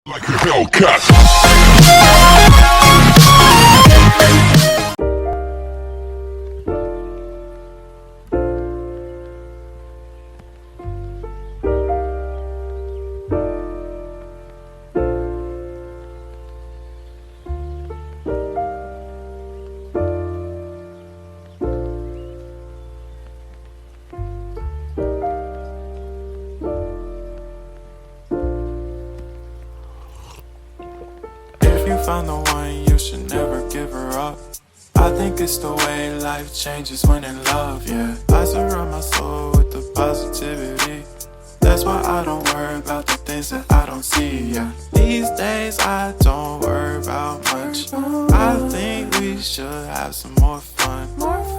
Like a Hellcat. If you found the one, you should never give her up. I think it's the way life changes when in love, yeah. I surround my soul with the positivity. That's why I don't worry about the things that I don't see, yeah. These days I don't worry about much. I think we should have some more fun.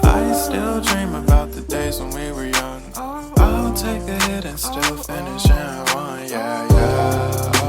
I still dream about the days when we were young. I'll take a hit and still finish in one, yeah, yeah.